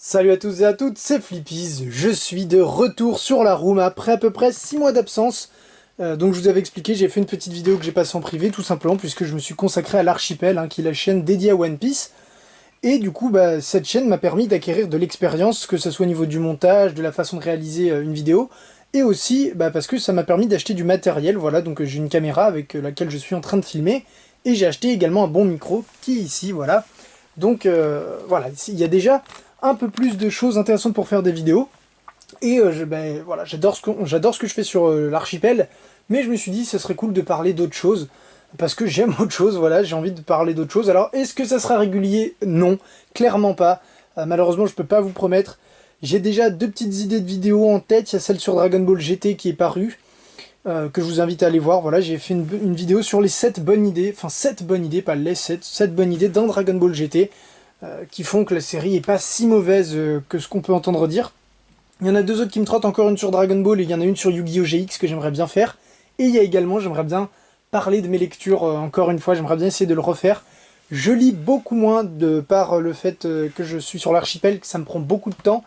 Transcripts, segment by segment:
Salut à tous et à toutes, c'est Flippies, je suis de retour sur la room après à peu près 6 mois d'absence. Donc je vous avais expliqué, j'ai fait une petite vidéo que j'ai passée en privé tout simplement puisque je me suis consacré à l'Archipel, qui est la chaîne dédiée à One Piece. Et du coup, cette chaîne m'a permis d'acquérir de l'expérience, que ce soit au niveau du montage, de la façon de réaliser une vidéo, et aussi parce que ça m'a permis d'acheter du matériel. Voilà, donc j'ai une caméra avec laquelle je suis en train de filmer, et j'ai acheté également un bon micro qui est ici, voilà. Donc voilà, il y a déjà un peu plus de choses intéressantes pour faire des vidéos. Et voilà, j'adore ce que je fais sur l'archipel, mais je me suis dit ce serait cool de parler d'autres choses, parce que j'aime autre chose, voilà, j'ai envie de parler d'autres choses. Alors, est-ce que ça sera régulier? Non, clairement pas. Malheureusement, je peux pas vous promettre. J'ai déjà deux petites idées de vidéos en tête. Il y a celle sur Dragon Ball GT qui est parue, que je vous invite à aller voir. Voilà, j'ai fait une vidéo sur les 7 bonnes idées, enfin 7 bonnes idées, pas les 7 bonnes idées dans Dragon Ball GT, qui font que la série est pas si mauvaise que ce qu'on peut entendre dire. Il y en a deux autres qui me trottent, encore une sur Dragon Ball et il y en a une sur Yu-Gi-Oh! GX que j'aimerais bien faire. Et il y a également, j'aimerais bien parler de mes lectures, encore une fois, j'aimerais bien essayer de le refaire. Je lis beaucoup moins de par le fait que je suis sur l'archipel, que ça me prend beaucoup de temps,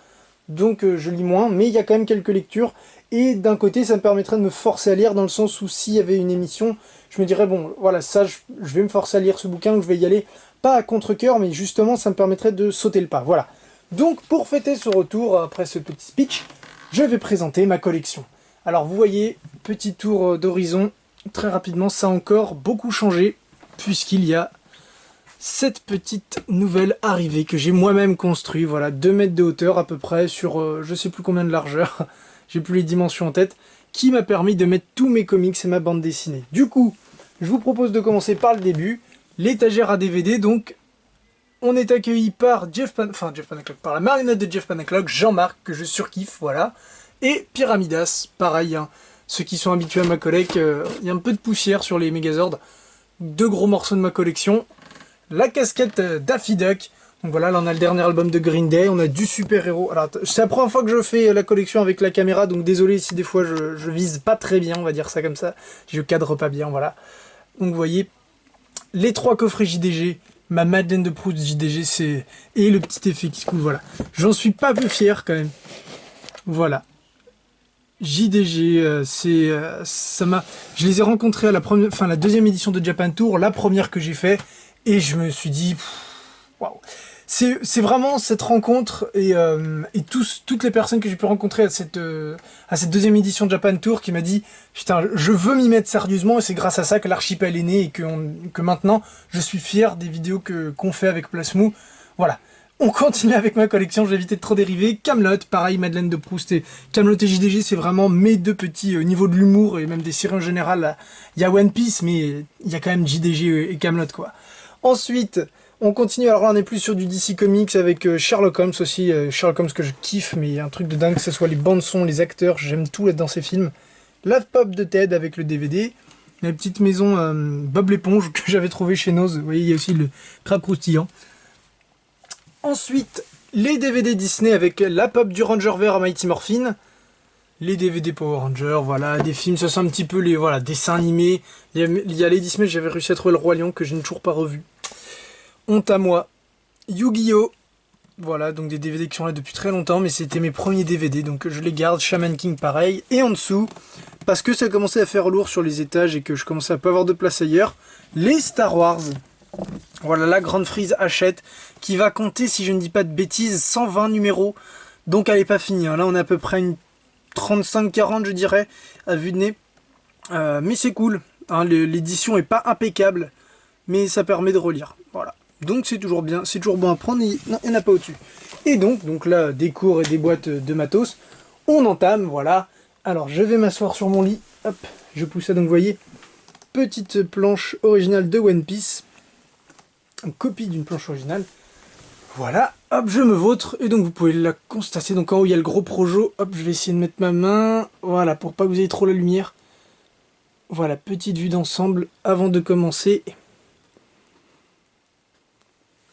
donc je lis moins, mais il y a quand même quelques lectures. Et d'un côté, ça me permettrait de me forcer à lire, dans le sens où s'il y avait une émission, je me dirais, bon, voilà, ça, je vais me forcer à lire ce bouquin, ou je vais y aller, pas à contre-cœur, mais justement, ça me permettrait de sauter le pas, voilà. Donc, pour fêter ce retour, après ce petit speech, je vais présenter ma collection. Alors, vous voyez, petit tour d'horizon, très rapidement, ça a encore beaucoup changé, puisqu'il y a cette petite nouvelle arrivée que j'ai moi-même construit, voilà, 2 mètres de hauteur à peu près, sur je sais plus combien de largeur, j'ai plus les dimensions en tête, qui m'a permis de mettre tous mes comics et ma bande dessinée. Du coup, je vous propose de commencer par le début, l'étagère à DVD. Donc, on est accueilli par par la marionnette de Jeff Panaclock, Jean-Marc, que je surkiffe, voilà, et Pyramidas, pareil, ceux qui sont habitués à ma collecte, il y a un peu de poussière sur les Megazords, 2 gros morceaux de ma collection, la casquette Daffy Duck. Donc voilà, là on a le dernier album de Green Day, on a du super-héros. Alors c'est la première fois que je fais la collection avec la caméra, donc désolé si des fois je vise pas très bien, on va dire ça comme ça. Je cadre pas bien, voilà. Donc vous voyez, les 3 coffrets JDG, ma Madeleine de Proust JDG, et le petit effet qui se coule, voilà. J'en suis pas peu fier quand même. Voilà. JDG, je les ai rencontrés à la deuxième édition de Japan Tour, la première que j'ai fait, et je me suis dit, waouh. C'est vraiment cette rencontre et toutes les personnes que j'ai pu rencontrer à cette deuxième édition de Japan Tour qui m'a dit, putain, je veux m'y mettre sérieusement, et c'est grâce à ça que l'archipel est né et que maintenant je suis fier des vidéos qu'on fait avec Plasmou. Voilà. On continue avec ma collection, je vais éviter de trop dériver. Camelot, pareil, Madeleine de Proust et Camelot et JDG, c'est vraiment mes deux petits niveaux de l'humour et même des séries en général. Il y a One Piece, mais il y a quand même JDG et Camelot, quoi. Ensuite, on continue, alors là on est plus sur du DC Comics avec Sherlock Holmes aussi, Sherlock Holmes que je kiffe, mais il y a un truc de dingue, que ce soit les bandes son, les acteurs, j'aime tout là dans ces films. La pop de Ted avec le DVD, la petite maison Bob l'éponge que j'avais trouvé chez Noz, vous voyez, il y a aussi le crabe croustillant. Ensuite, les DVD Disney avec la pop du Ranger Vert à Mighty Morphin, les DVD Power Rangers, voilà, des films, ça c'est un petit peu les dessins animés. Il y a les Disney, j'avais réussi à trouver le Roi Lion que je n'ai toujours pas revu. Honte à moi. Yu-Gi-Oh! Voilà, donc des DVD qui sont là depuis très longtemps, mais c'était mes premiers DVD, donc je les garde. Shaman King pareil. Et en dessous, parce que ça commençait à faire lourd sur les étages et que je commençais à pas avoir de place ailleurs, les Star Wars. Voilà, la grande frise Hachette, qui va compter, si je ne dis pas de bêtises, 120 numéros. Donc elle n'est pas finie, hein. Là on est à peu près une 35-40 je dirais, à vue de nez. Mais c'est cool, hein. L'édition est pas impeccable, mais ça permet de relire. Voilà. Donc c'est toujours bien, c'est toujours bon à prendre, non, il n'y en a pas au-dessus. Et donc là, des cours et des boîtes de matos, on entame, voilà. Alors je vais m'asseoir sur mon lit, hop, je pousse ça, donc vous voyez, petite planche originale de One Piece, une copie d'une planche originale. Voilà, hop, je me vautre, et donc vous pouvez la constater, donc en haut il y a le gros projo, hop, je vais essayer de mettre ma main, voilà, pour pas que vous ayez trop la lumière. Voilà, petite vue d'ensemble avant de commencer.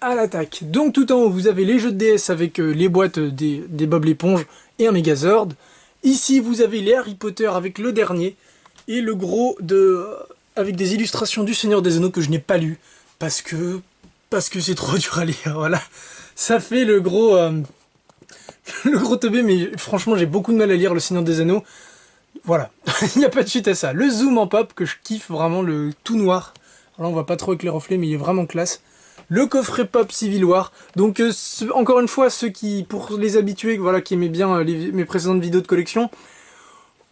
À l'attaque. Donc tout en haut, vous avez les jeux de DS avec les boîtes des Bob l'éponge et un Megazord. Ici, vous avez les Harry Potter avec le dernier, et le gros avec des illustrations du Seigneur des Anneaux que je n'ai pas lu, parce que c'est trop dur à lire, voilà. Ça fait le gros le gros teubé, mais franchement j'ai beaucoup de mal à lire Le Seigneur des Anneaux. Voilà, il n'y a pas de suite à ça. Le zoom en pop, que je kiffe vraiment, le tout noir. Alors là on voit pas trop avec les reflets, mais il est vraiment classe. Le coffret pop Civil War. Donc encore une fois, ceux qui, pour les habitués, voilà, qui aimaient bien mes précédentes vidéos de collection,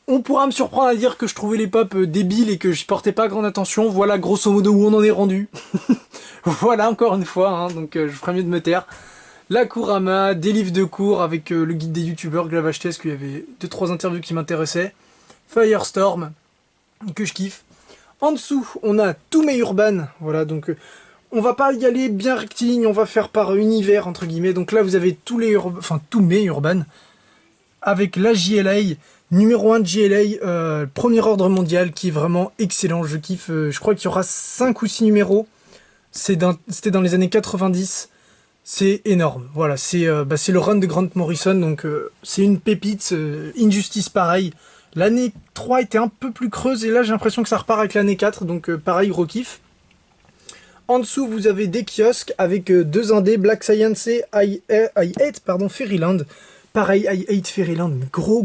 on pourra me surprendre à dire que je trouvais les pop débiles et que j'y portais pas grande attention. Voilà grosso modo où on en est rendu. Voilà encore une fois, hein, donc je ferais mieux de me taire. La Kurama, des livres de cours avec le guide des youtubeurs que j'avais acheté parce qu'il y avait 2-3 interviews qui m'intéressaient. Firestorm, que je kiffe. En dessous, on a tous mes Urban, voilà, donc on va pas y aller bien rectiligne, on va faire par univers, entre guillemets. Donc là, vous avez tous mes Urban, avec la JLA, numéro 1 de JLA, premier ordre mondial, qui est vraiment excellent, je kiffe. Je crois qu'il y aura 5 ou 6 numéros, c'était dans les années 90, c'est énorme. Voilà, c'est le run de Grant Morrison, donc c'est une pépite, Injustice pareil. L'année 3 était un peu plus creuse, et là j'ai l'impression que ça repart avec l'année 4, donc pareil, gros kiff. En dessous, vous avez des kiosques avec deux indés, Black Science et I Hate, Fairyland. Pareil, I Hate Fairyland, gros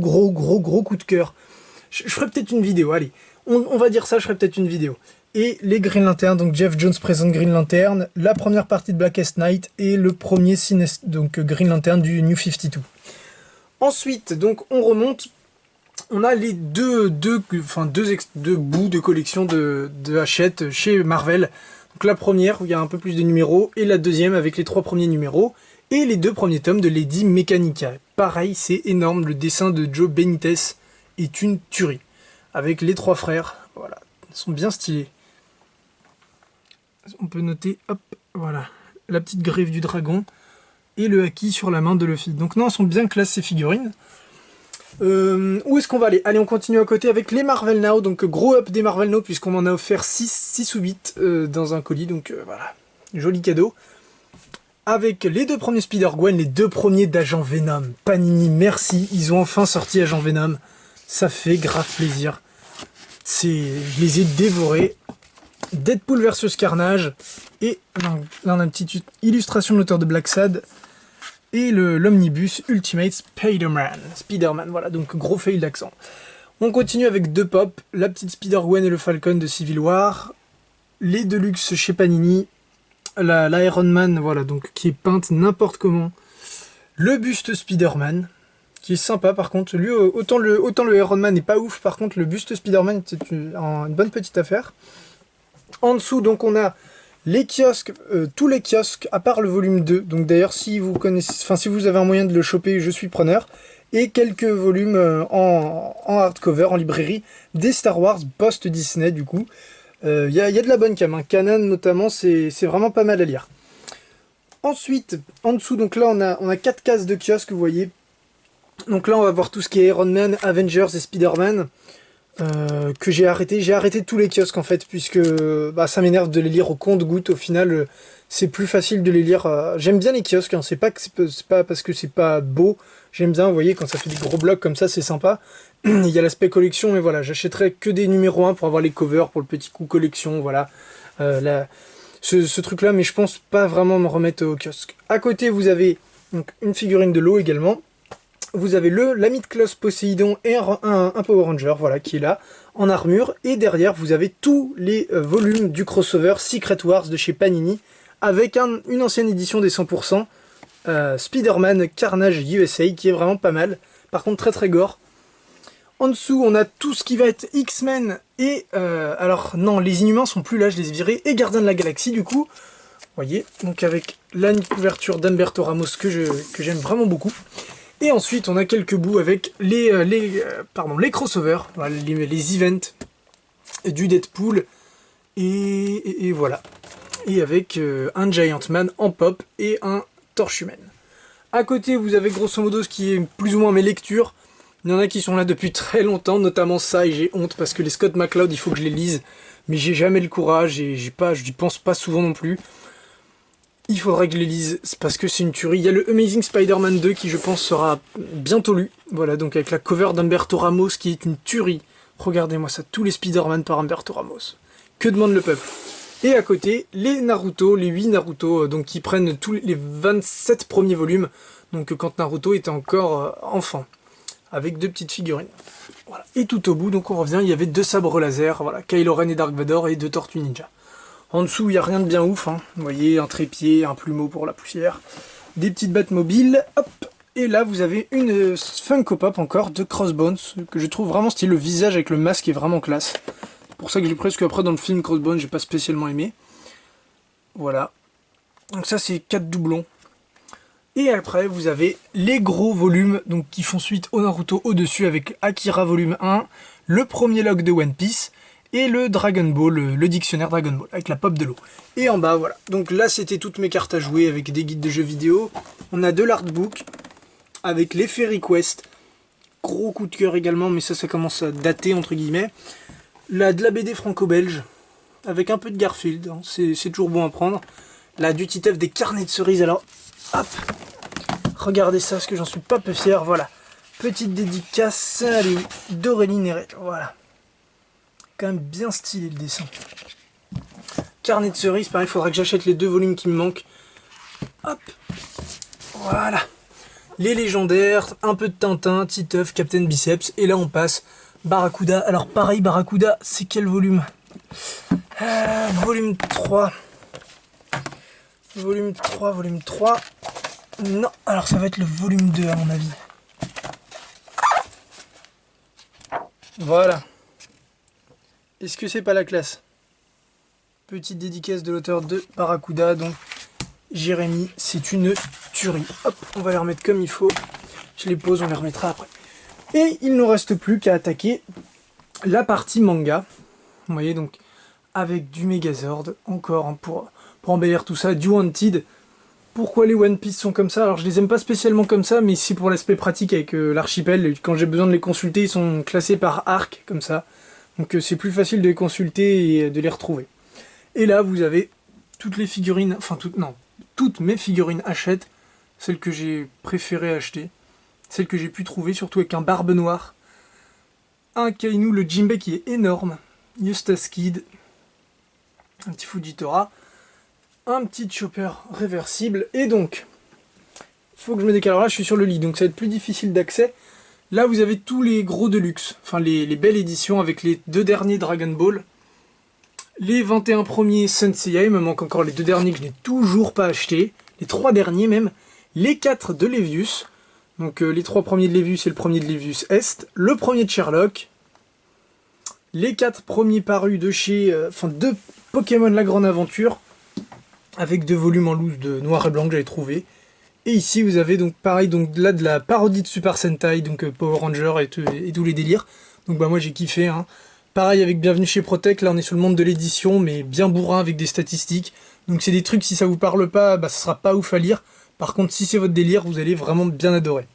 coup de cœur. Je ferai peut-être une vidéo, allez, on va dire ça, je ferai peut-être une vidéo. Et les Green Lantern, donc Jeff Jones présente Green Lantern, la première partie de Blackest Night et le premier donc Green Lantern du New 52. Ensuite, donc on remonte, on a les deux bouts de collection de Hachette chez Marvel. Donc la première où il y a un peu plus de numéros, et la deuxième avec les 3 premiers numéros, et les 2 premiers tomes de Lady Mechanica. Pareil, c'est énorme, le dessin de Joe Benitez est une tuerie. Avec les 3 frères, voilà, ils sont bien stylés. On peut noter, hop, voilà, la petite griffe du dragon, et le haki sur la main de Luffy. Donc non, elles sont bien classe ces figurines. Où est-ce qu'on va aller? Allez, on continue à côté avec les Marvel Now, donc gros up des Marvel Now, puisqu'on m'en a offert 6 ou 8 dans un colis, donc voilà, joli cadeau. Avec les 2 premiers Spider-Gwen, les 2 premiers d'Agent Venom. Panini, merci, ils ont enfin sorti Agent Venom, ça fait grave plaisir. Je les ai dévorés. Deadpool versus Carnage, et là on a une petite illustration de l'auteur de Black Sad, et l'omnibus Ultimate Spider-Man, voilà, donc gros fail d'accent. On continue avec 2 pop, la petite Spider-Gwen et le Falcon de Civil War, les Deluxe chez Panini, la Iron Man, voilà, donc qui est peinte n'importe comment, le buste Spider-Man, qui est sympa par contre, lui, autant le Iron Man n'est pas ouf, par contre le buste Spider-Man c'est une bonne petite affaire. En dessous, donc on a les kiosques, tous les kiosques, à part le volume 2. Donc d'ailleurs, si vous avez un moyen de le choper, je suis preneur. Et quelques volumes en hardcover, en librairie, des Star Wars post-Disney, du coup. Il y a de la bonne cam, hein. Canon notamment, c'est vraiment pas mal à lire. Ensuite, en dessous, donc là, on a 4 cases de kiosques, vous voyez. Donc là, on va voir tout ce qui est Iron Man, Avengers et Spider-Man. Que j'ai arrêté tous les kiosques en fait, puisque ça m'énerve de les lire au compte-gouttes. Au final, c'est plus facile de les lire. J'aime bien les kiosques, hein. C'est pas parce que c'est pas beau. J'aime bien, vous voyez, quand ça fait des gros blocs comme ça, c'est sympa. Il y a l'aspect collection, mais voilà, j'achèterai que des numéros 1 pour avoir les covers, pour le petit coup collection, voilà. Ce truc-là, mais je pense pas vraiment me remettre au kiosque. À côté, vous avez donc une figurine de l'eau également. Vous avez la Mid-Cloth Poséidon et un Power Ranger, voilà, qui est là, en armure. Et derrière, vous avez tous les volumes du crossover Secret Wars de chez Panini, avec une ancienne édition des 100%, Spider-Man Carnage USA, qui est vraiment pas mal. Par contre, très gore. En dessous, on a tout ce qui va être X-Men et... alors, non, les Inhumains sont plus là, je les ai virés. Et Gardiens de la Galaxie, du coup. Vous voyez, donc avec la couverture d'Humberto Ramos, que j'aime vraiment beaucoup. Et ensuite, on a quelques bouts avec les crossovers, voilà, les events du Deadpool, et voilà. Et avec un Giant Man en pop et un Torche Humaine. À côté, vous avez grosso modo ce qui est plus ou moins mes lectures. Il y en a qui sont là depuis très longtemps, notamment ça, et j'ai honte parce que les Scott McCloud, il faut que je les lise. Mais j'ai jamais le courage et je n'y pense pas souvent non plus. Il faudrait que je les lise, parce que c'est une tuerie. Il y a le Amazing Spider-Man 2 qui, je pense, sera bientôt lu. Voilà, donc avec la cover d'Humberto Ramos qui est une tuerie. Regardez-moi ça, tous les Spider-Man par Humberto Ramos. Que demande le peuple? Et à côté, les Naruto, les 8 Naruto, donc qui prennent tous les 27 premiers volumes, donc quand Naruto était encore enfant, avec 2 petites figurines. Voilà. Et tout au bout, donc on revient, il y avait 2 sabres laser, voilà, Kylo Ren et Dark Vador, et 2 tortues ninja. En dessous, il n'y a rien de bien ouf, hein. Vous voyez, un trépied, un plumeau pour la poussière, des petites Batmobiles, hop. Et là, vous avez une Funko Pop encore de Crossbones, que je trouve vraiment stylé. Le visage avec le masque est vraiment classe. C'est pour ça que j'ai presque après dans le film Crossbones, j'ai pas spécialement aimé. Voilà. Donc ça, c'est 4 doublons. Et après, vous avez les gros volumes donc qui font suite au Naruto au-dessus avec Akira volume 1, le premier log de One Piece et le Dragon Ball, le dictionnaire Dragon Ball avec la pop de l'eau. Et en bas, voilà. Donc là, c'était toutes mes cartes à jouer avec des guides de jeux vidéo. On a de l'artbook avec les Fairy Quest. Gros coup de cœur également, mais ça commence à dater entre guillemets. Là, de la BD franco-belge avec un peu de Garfield, hein. C'est toujours bon à prendre. Là, du Titeuf, des carnets de cerises, alors hop, regardez ça, parce que j'en suis pas peu fier, voilà. Petite dédicace, allez, d'Aurélie Néret, voilà. Quand même bien stylé le dessin. Carnet de cerises, pareil, il faudra que j'achète les 2 volumes qui me manquent. Hop, voilà. Les légendaires, un peu de Tintin, Titeuf, Captain Biceps, et là on passe Barracuda. Alors pareil, Barracuda, c'est quel volume? Volume 3. Volume 3, volume 3. Non, alors ça va être le volume 2 à mon avis. Voilà. Est-ce que c'est pas la classe? Petite dédicace de l'auteur de Barracuda, donc Jérémy, c'est une tuerie. Hop, on va les remettre comme il faut. Je les pose, on les remettra après. Et il ne nous reste plus qu'à attaquer la partie manga. Vous voyez, donc avec du Megazord, encore hein, pour embellir tout ça, du Wanted. Pourquoi les One Piece sont comme ça? Alors je les aime pas spécialement comme ça, mais c'est pour l'aspect pratique avec l'archipel. Quand j'ai besoin de les consulter, ils sont classés par arc, comme ça. Donc c'est plus facile de les consulter et de les retrouver. Et là, vous avez toutes les figurines, enfin toutes mes figurines Hachette, celles que j'ai préféré acheter, celles que j'ai pu trouver, surtout avec un Barbe Noire, un Kainu, le Jinbei qui est énorme, Eustace Kid, un petit Fujitora, un petit Chopper réversible, et donc, faut que je me décale. Alors là, je suis sur le lit, donc ça va être plus difficile d'accès. Là, vous avez tous les gros deluxe, enfin les belles éditions avec les 2 derniers Dragon Ball, les 21 premiers Senseiya, il me manque encore les 2 derniers que je n'ai toujours pas achetés, les 3 derniers même, les 4 de Levius, donc les 3 premiers de Levius et le premier de Levius Est, le premier de Sherlock, les 4 premiers parus de chez, de Pokémon La Grande Aventure, avec 2 volumes en loose de noir et blanc que j'avais trouvé. Et ici vous avez donc pareil, donc là de la parodie de Super Sentai, donc Power Ranger et tous les délires. Donc bah moi j'ai kiffé, hein. Pareil avec Bienvenue chez Protect, là on est sur le monde de l'édition, mais bien bourrin avec des statistiques. Donc c'est des trucs, si ça vous parle pas, bah ça sera pas ouf à lire. Par contre si c'est votre délire, vous allez vraiment bien adorer.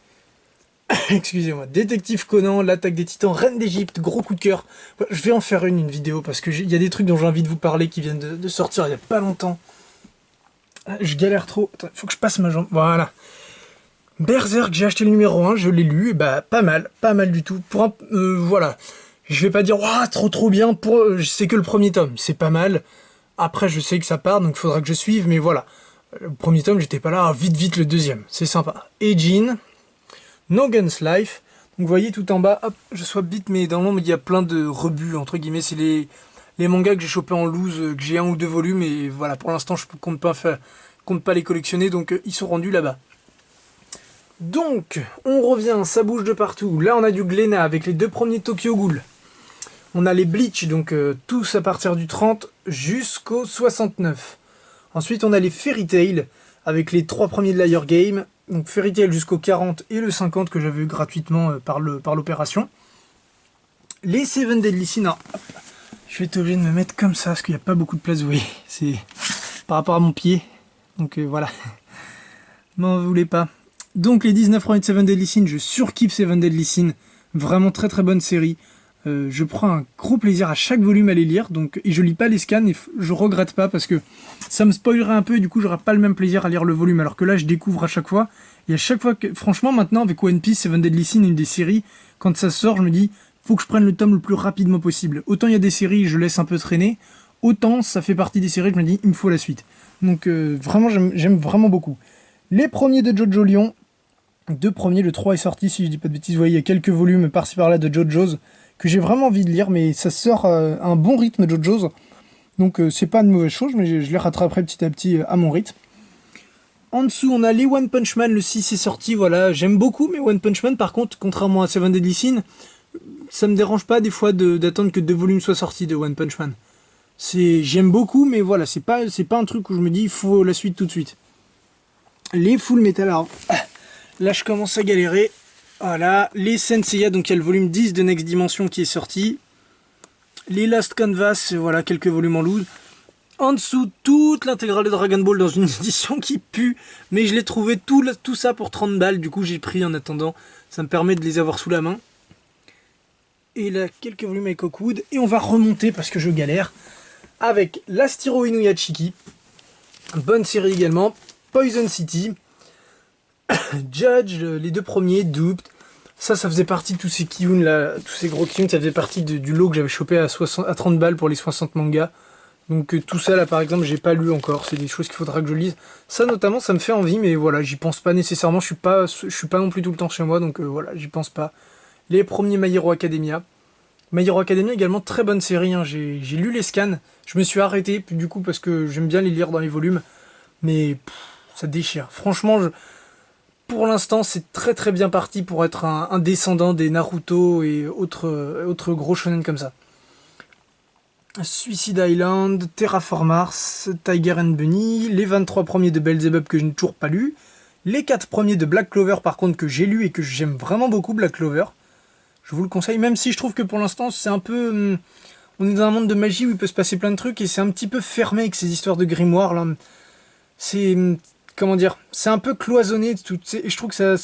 Excusez-moi. Détective Conan, l'attaque des titans, Reine d'Égypte, gros coup de cœur. Je vais en faire une vidéo, parce que il y a des trucs dont j'ai envie de vous parler qui viennent de sortir il y a pas longtemps. Je galère trop. Attends, faut que je passe ma jambe. Voilà. Berserk, j'ai acheté le numéro 1, je l'ai lu, et bah pas mal du tout. Pour un, voilà. Je vais pas dire waouh, trop bien, c'est que le premier tome, c'est pas mal. Après je sais que ça part, donc il faudra que je suive, mais voilà. Le premier tome, j'étais pas là, vite le deuxième, c'est sympa. Eijin, No Guns Life. Donc vous voyez tout en bas, hop, je swap vite, mais dans l'ombre il y a plein de rebuts, entre guillemets, c'est les mangas que j'ai chopés en loose, que j'ai 1 ou 2 volumes, et voilà, pour l'instant je compte pas les collectionner, donc ils sont rendus là-bas. Donc, on revient, ça bouge de partout. Là on a du Glénat avec les 2 premiers Tokyo Ghoul. On a les Bleach, donc tous à partir du 30 jusqu'au 69. Ensuite on a les Fairy Tail, avec les 3 premiers de la Your Game. Donc Fairy Tail jusqu'au 40 et le 50 que j'avais eu gratuitement par l'opération. Les Seven Deadly Sins, alors, hop, je vais être obligé de me mettre comme ça, parce qu'il n'y a pas beaucoup de place, vous voyez. C'est par rapport à mon pied. Donc voilà. M'en voulez pas. Donc les 19 premiers de Seven Deadly Sins, je surkiffe Seven Deadly Sins. Vraiment très bonne série. Je prends un gros plaisir à chaque volume à les lire, donc, et je lis pas les scans, et je regrette pas, parce que ça me spoilerait un peu, et du coup j'aurai pas le même plaisir à lire le volume, alors que là je découvre à chaque fois, et à chaque fois que, franchement maintenant avec One Piece, Seven Deadly Sins, une des séries, quand ça sort, je me dis, faut que je prenne le tome le plus rapidement possible. Autant il y a des séries, je laisse un peu traîner, autant ça fait partie des séries, je me dis, il me faut la suite. Donc vraiment, j'aime vraiment beaucoup. Les premiers de Jojo Lion, deux premiers, le 3 est sorti, si je dis pas de bêtises, vous voyez, il y a quelques volumes par-ci par-là de JoJo's, que j'ai vraiment envie de lire, mais ça sort à un bon rythme JoJo's, donc c'est pas une mauvaise chose, mais je les rattraperai petit à petit à mon rythme. En dessous, on a les One Punch Man, le 6 est sorti, voilà, j'aime beaucoup, mais One Punch Man, par contre, contrairement à Seven Deadly Sins, ça me dérange pas des fois d'attendre que 2 volumes soient sortis de One Punch Man. J'aime beaucoup, mais voilà, c'est pas un truc où je me dis, il faut la suite tout de suite. Les Full Metal, alors, là je commence à galérer. Voilà, les Senseiya, donc il y a le volume 10 de Next Dimension qui est sorti. Les Last Canvas, voilà, quelques volumes en loose. En dessous, toute l'intégrale de Dragon Ball dans une édition qui pue. Mais je l'ai trouvé tout ça pour 30 balles. Du coup, j'ai pris en attendant. Ça me permet de les avoir sous la main. Et là, quelques volumes avec Oakwood. Et on va remonter parce que je galère. Avec l'Astiro Inuyachiki. Bonne série également. Poison City. Judge, les 2 premiers. Duped. Ça faisait partie de tous ces Kiyun là. Tous ces gros Kiyun. Ça faisait partie du lot que j'avais chopé à 30 balles pour les 60 mangas. Donc tout ça là par exemple j'ai pas lu encore, c'est des choses qu'il faudra que je lise. Ça notamment ça me fait envie mais voilà j'y pense pas nécessairement, je suis pas non plus tout le temps chez moi donc voilà j'y pense pas. Les premiers My Hero Academia. My Hero Academia également très bonne série, hein. J'ai lu les scans, je me suis arrêté du coup parce que j'aime bien les lire dans les volumes. Mais ça déchire, franchement pour l'instant c'est très très bien parti pour être un descendant des Naruto et autres gros shonen comme ça. Suicide Island, Terraform Mars, Tiger and Bunny, les 23 premiers de Belzebub que je n'ai toujours pas lu, les 4 premiers de Black Clover par contre que j'ai lu et que j'aime vraiment beaucoup, Black Clover. Je vous le conseille, même si je trouve que pour l'instant c'est un peu... on est dans un monde de magie où il peut se passer plein de trucs et c'est un petit peu fermé avec ces histoires de grimoire là. C'est... comment dire, c'est un peu cloisonné, et je trouve que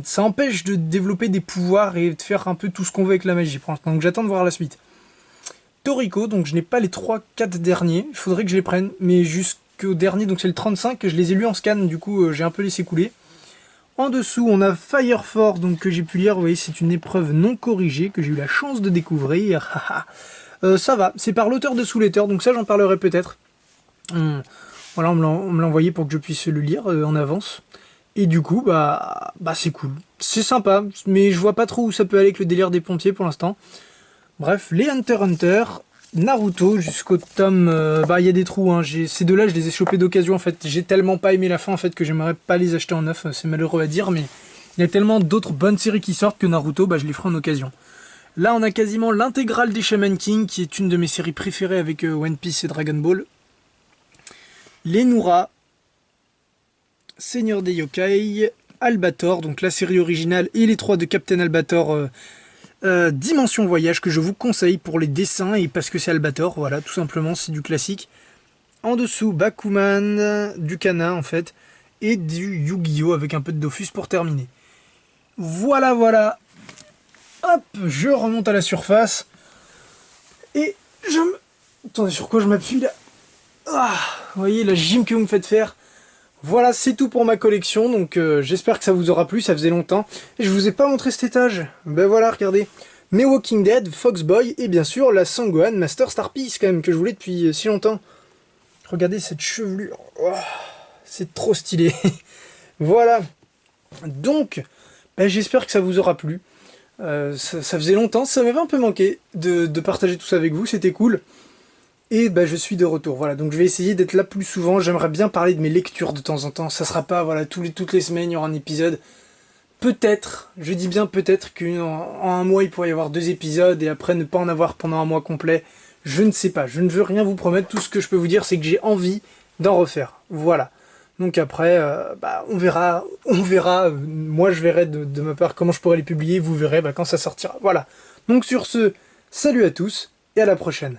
ça empêche de développer des pouvoirs et de faire un peu tout ce qu'on veut avec la magie pour l'instant, donc j'attends de voir la suite. Toriko, donc je n'ai pas les 3-4 derniers, il faudrait que je les prenne, mais jusqu'au dernier, donc c'est le 35, que je les ai lus en scan, du coup j'ai un peu laissé couler. En dessous, on a Fire Force, donc que j'ai pu lire, vous voyez, c'est une épreuve non corrigée, que j'ai eu la chance de découvrir. Ça va, c'est par l'auteur de Soul Eater, donc ça j'en parlerai peut-être. Voilà, on me l'a envoyé pour que je puisse le lire en avance. Et du coup, bah c'est cool. C'est sympa, mais je vois pas trop où ça peut aller avec le délire des pompiers pour l'instant. Bref, les Hunter x Hunter, Naruto jusqu'au tome... il y a des trous, hein. Ces deux-là, je les ai chopés d'occasion, en fait. J'ai tellement pas aimé la fin, en fait, que j'aimerais pas les acheter en neuf. C'est malheureux à dire, mais il y a tellement d'autres bonnes séries qui sortent que Naruto, je les ferai en occasion. Là, on a quasiment l'intégrale des Shaman King, qui est une de mes séries préférées avec One Piece et Dragon Ball. Les Nura, Seigneur des Yokai, Albator, donc la série originale, et les 3 de Captain Albator... Dimension Voyage que je vous conseille pour les dessins et parce que c'est Albator, voilà, tout simplement, c'est du classique. En dessous, Bakuman, du Kana en fait, et du Yu-Gi-Oh! Avec un peu de Dofus pour terminer. Voilà, voilà. Hop, je remonte à la surface. Et attendez, sur quoi je m'appuie là? Ah, vous voyez la gym que vous me faites faire. Voilà, c'est tout pour ma collection, donc j'espère que ça vous aura plu, ça faisait longtemps. Et je vous ai pas montré cet étage. Ben voilà, regardez. Mes Walking Dead, Foxboy, et bien sûr la Sangohan Master Star Piece, quand même, que je voulais depuis si longtemps. Regardez cette chevelure. Oh, c'est trop stylé. Voilà. Donc, j'espère que ça vous aura plu. Ça faisait longtemps, ça m'avait un peu manqué de partager tout ça avec vous, c'était cool. Et je suis de retour, voilà, donc je vais essayer d'être là plus souvent, j'aimerais bien parler de mes lectures de temps en temps, ça sera pas, voilà, toutes les semaines il y aura un épisode. Peut-être, je dis bien peut-être qu'en un mois il pourrait y avoir 2 épisodes et après ne pas en avoir pendant un mois complet, je ne sais pas, je ne veux rien vous promettre, tout ce que je peux vous dire c'est que j'ai envie d'en refaire, voilà. Donc après, on verra, moi je verrai de ma part comment je pourrais les publier, vous verrez quand ça sortira, voilà. Donc sur ce, salut à tous et à la prochaine.